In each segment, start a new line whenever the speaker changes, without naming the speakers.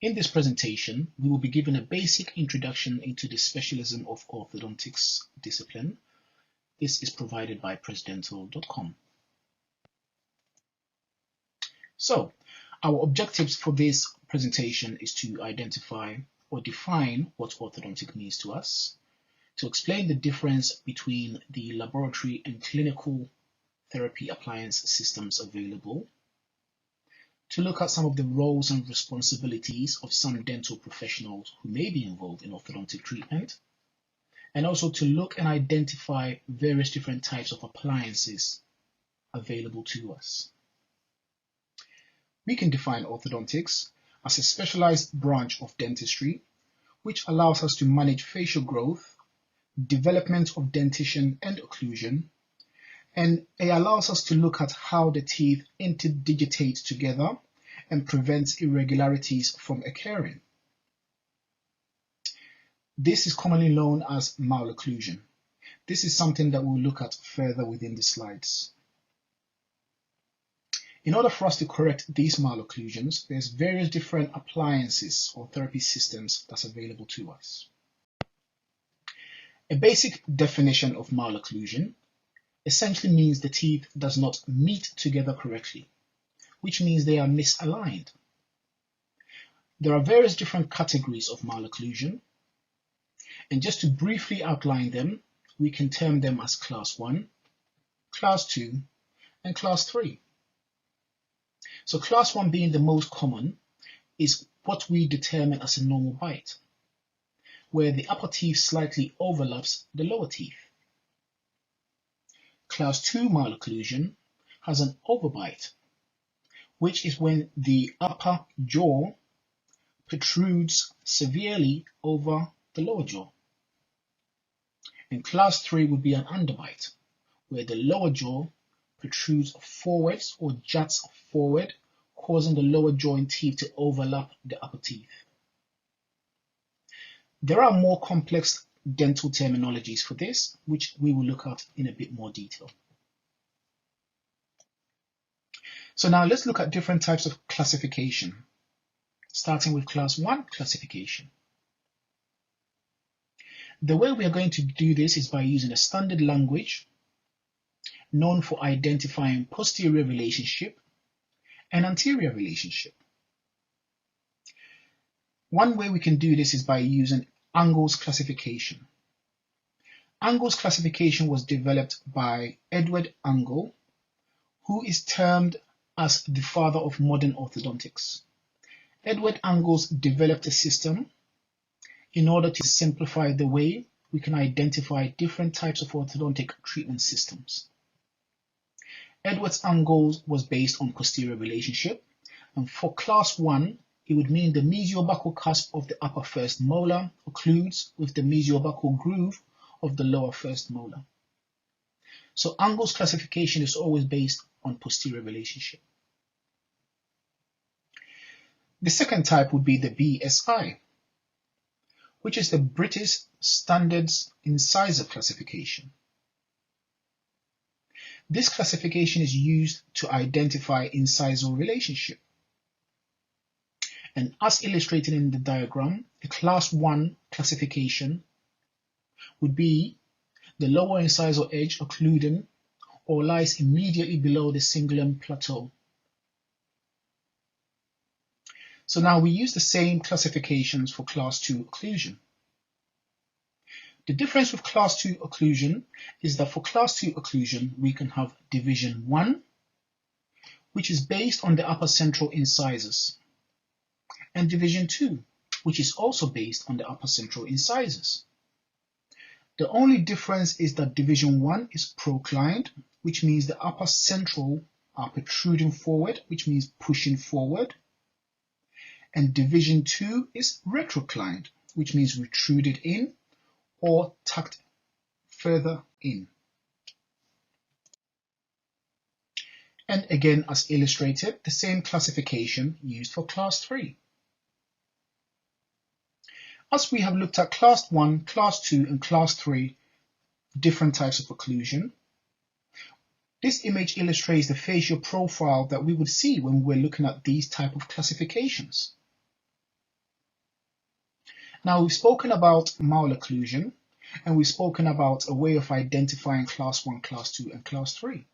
In this presentation, we will be given a basic introduction into the specialism of orthodontics discipline. This is provided by Presidential.com. So, our objectives for this presentation is to identify or define what orthodontic means to us, to explain the difference between the laboratory and clinical therapy appliance systems available, to look at some of the roles and responsibilities of some dental professionals who may be involved in orthodontic treatment, and also to look and identify various different types of appliances available to us. We can define orthodontics as a specialized branch of dentistry which allows us to manage facial growth, development of dentition and occlusion, and it allows us to look at how the teeth interdigitate together and prevents irregularities from occurring. This is commonly known as malocclusion. This is something that we'll look at further within the slides. In order for us to correct these malocclusions, there's various different appliances or therapy systems that's available to us. A basic definition of malocclusion essentially means the teeth does not meet together correctly, which means they are misaligned. There are various different categories of malocclusion, and just to briefly outline them, we can term them as Class 1, Class 2, and Class 3. So Class 1 being the most common is what we determine as a normal bite, where the upper teeth slightly overlaps the lower teeth. Class 2 malocclusion has an overbite, which is when the upper jaw protrudes severely over the lower jaw. And Class 3 would be an underbite, where the lower jaw protrudes forwards or juts forward, causing the lower joint teeth to overlap the upper teeth. There are more complex dental terminologies for this, which we will look at in a bit more detail. So now let's look at different types of classification, starting with Class 1 classification. The way we are going to do this is by using a standard language known for identifying posterior relationship and anterior relationship. One way we can do this is by using Angles classification. Angles classification was developed by Edward Angle, who is termed as the father of modern orthodontics. Edward Angles developed a system in order to simplify the way we can identify different types of orthodontic treatment systems. Edward Angles was based on posterior relationship, and for Class 1, it would mean the mesiobuccal cusp of the upper first molar occludes with the mesiobuccal groove of the lower first molar. So Angles classification is always based on posterior relationship. The second type would be the BSI, which is the British Standards Incisor classification. This classification is used to identify incisal relationship. And as illustrated in the diagram, a Class 1 classification would be the lower incisal edge occluding or lies immediately below the cingulum plateau. So now we use the same classifications for Class 2 occlusion. The difference with Class 2 occlusion is that for Class 2 occlusion, we can have Division 1, which is based on the upper central incisors, and Division 2, which is also based on the upper central incisors. The only difference is that Division 1 is proclined, which means the upper central are protruding forward, which means pushing forward, and Division 2 is retroclined, which means retruded in or tucked further in. And again, as illustrated, the same classification used for Class 3. As we have looked at Class 1, Class 2, and Class 3 different types of occlusion, this image illustrates the facial profile that we would see when we're looking at these type of classifications. Now, we've spoken about malocclusion, and we've spoken about a way of identifying class 1, class 2, and class 3.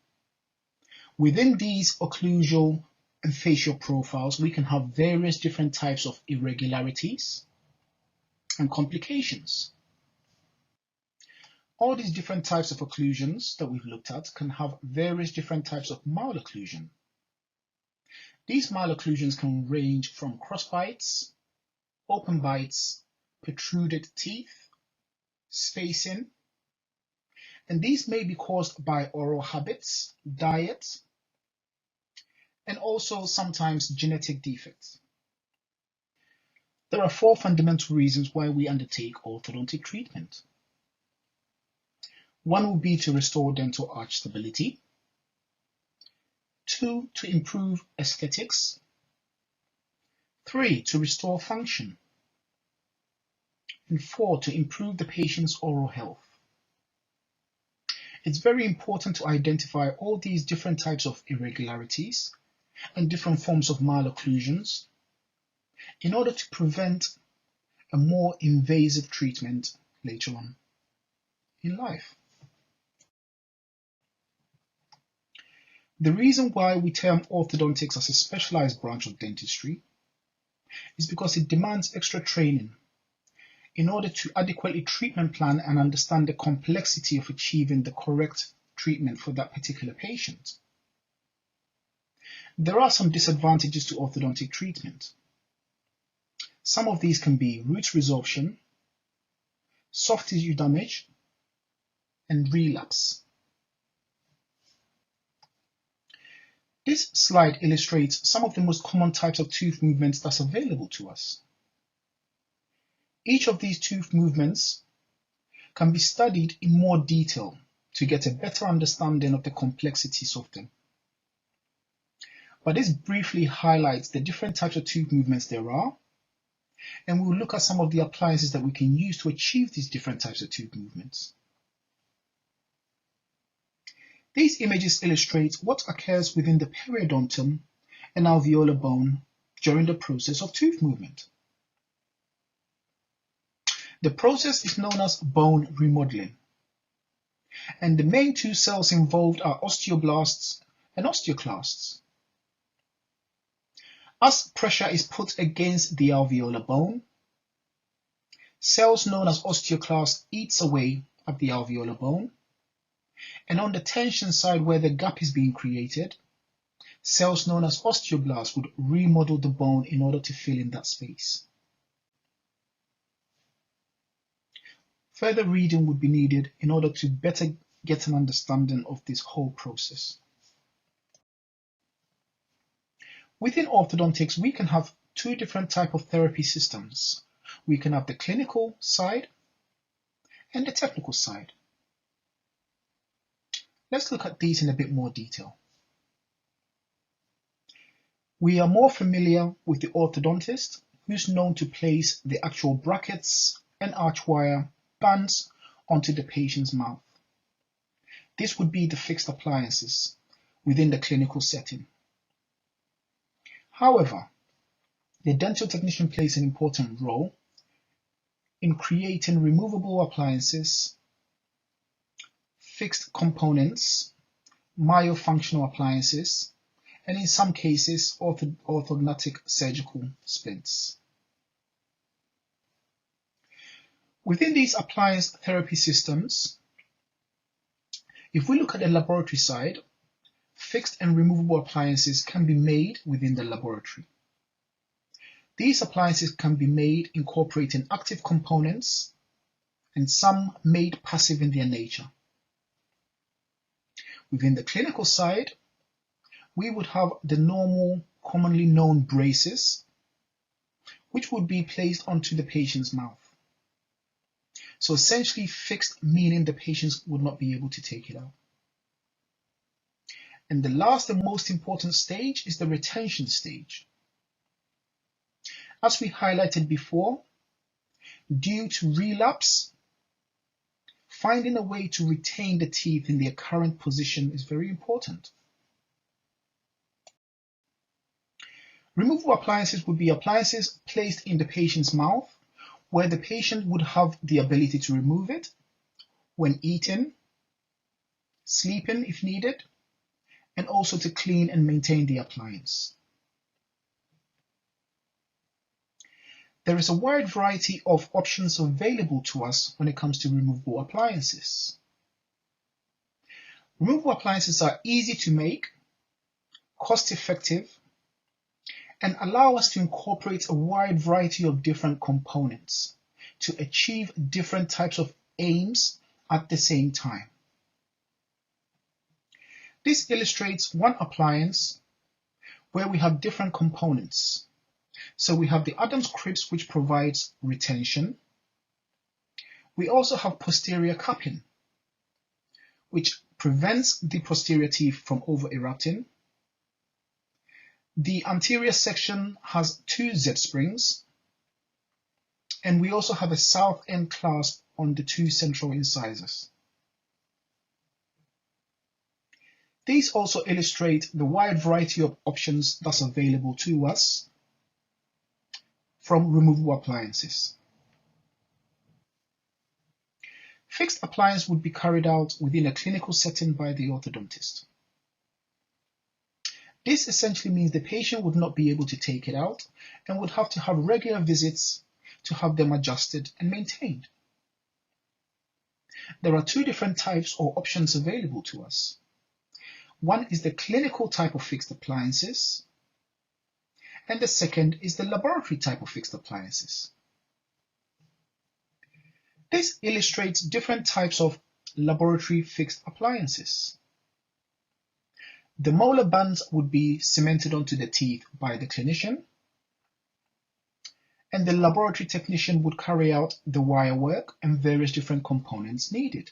Within these occlusal and facial profiles, we can have various different types of irregularities and complications. All these different types of occlusions that we've looked at can have various different types of malocclusion. These malocclusions can range from cross bites, open bites, protruded teeth, spacing, and these may be caused by oral habits, diet, and also sometimes genetic defects. There are 4 fundamental reasons why we undertake orthodontic treatment. One will be to restore dental arch stability. 2, to improve aesthetics. 3, to restore function. And 4, to improve the patient's oral health. It's very important to identify all these different types of irregularities and different forms of malocclusions in order to prevent a more invasive treatment later on in life. The reason why we term orthodontics as a specialized branch of dentistry is because it demands extra training in order to adequately treatment plan and understand the complexity of achieving the correct treatment for that particular patient. There are some disadvantages to orthodontic treatment. Some of these can be root resorption, soft tissue damage, and relapse. This slide illustrates some of the most common types of tooth movements that's available to us. Each of these tooth movements can be studied in more detail to get a better understanding of the complexities of them. But this briefly highlights the different types of tooth movements there are, and we'll look at some of the appliances that we can use to achieve these different types of tooth movements. These images illustrate what occurs within the periodontum and alveolar bone during the process of tooth movement. The process is known as bone remodeling, and the main 2 cells involved are osteoblasts and osteoclasts. As pressure is put against the alveolar bone, cells known as osteoclasts eats away at the alveolar bone, and on the tension side where the gap is being created, cells known as osteoblasts would remodel the bone in order to fill in that space. Further reading would be needed in order to better get an understanding of this whole process. Within orthodontics, we can have 2 different types of therapy systems. We can have the clinical side and the technical side. Let's look at these in a bit more detail. We are more familiar with the orthodontist, who's known to place the actual brackets and arch wire bands onto the patient's mouth. This would be the fixed appliances within the clinical setting. However, the dental technician plays an important role in creating removable appliances, fixed components, myofunctional appliances, and in some cases, orthodontic surgical splints. Within these appliance therapy systems, if we look at the laboratory side, fixed and removable appliances can be made within the laboratory. These appliances can be made incorporating active components and some made passive in their nature. Within the clinical side, we would have the normal, commonly known braces, which would be placed onto the patient's mouth. So essentially fixed, meaning the patient would not be able to take it out. And the last and most important stage is the retention stage. As we highlighted before, due to relapse, finding a way to retain the teeth in their current position is very important. Removable appliances would be appliances placed in the patient's mouth where the patient would have the ability to remove it when eating, sleeping if needed, and also to clean and maintain the appliance. There is a wide variety of options available to us when it comes to removable appliances. Removable appliances are easy to make, cost-effective, and allow us to incorporate a wide variety of different components to achieve different types of aims at the same time. This illustrates one appliance where we have different components. So we have the Adam's cribs, which provides retention. We also have posterior capping, which prevents the posterior teeth from over-erupting. The anterior section has 2 Z-springs, and we also have a south end clasp on the 2 central incisors. These also illustrate the wide variety of options that's available to us from removable appliances. Fixed appliance would be carried out within a clinical setting by the orthodontist. This essentially means the patient would not be able to take it out and would have to have regular visits to have them adjusted and maintained. There are 2 different types or options available to us. One is the clinical type of fixed appliances, and the second is the laboratory type of fixed appliances. This illustrates different types of laboratory fixed appliances. The molar bands would be cemented onto the teeth by the clinician, and the laboratory technician would carry out the wire work and various different components needed.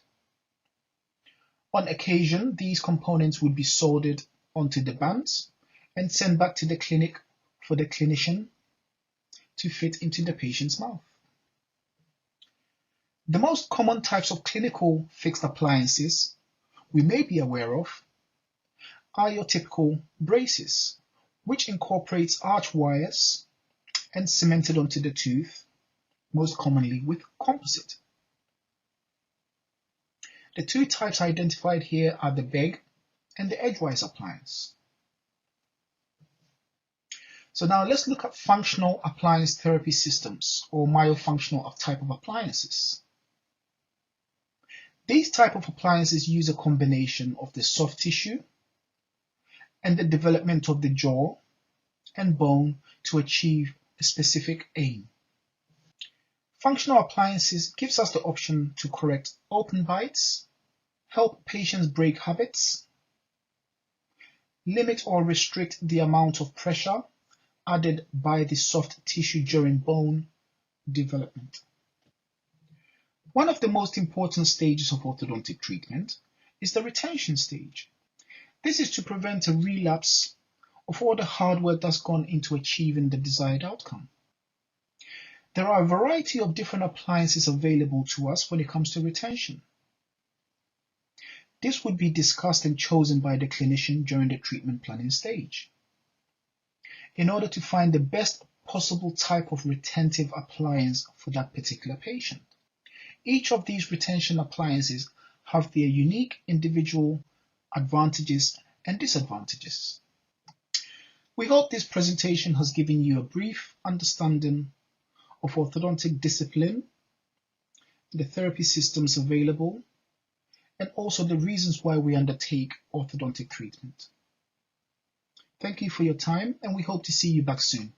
On occasion, these components would be soldered onto the bands and sent back to the clinic for the clinician to fit into the patient's mouth. The most common types of clinical fixed appliances we may be aware of are your typical braces, which incorporates arch wires and cemented onto the tooth, most commonly with composite. The 2 types identified here are the beg and the edgewise appliance. So now let's look at functional appliance therapy systems or myofunctional type of appliances. These type of appliances use a combination of the soft tissue and the development of the jaw and bone to achieve a specific aim. Functional appliances gives us the option to correct open bites, help patients break habits, limit or restrict the amount of pressure added by the soft tissue during bone development. One of the most important stages of orthodontic treatment is the retention stage. This is to prevent a relapse of all the hard work that's gone into achieving the desired outcome. There are a variety of different appliances available to us when it comes to retention. This would be discussed and chosen by the clinician during the treatment planning stage in order to find the best possible type of retentive appliance for that particular patient. Each of these retention appliances have their unique individual advantages and disadvantages. We hope this presentation has given you a brief understanding of orthodontic discipline, the therapy systems available, and also the reasons why we undertake orthodontic treatment. Thank you for your time, and we hope to see you back soon.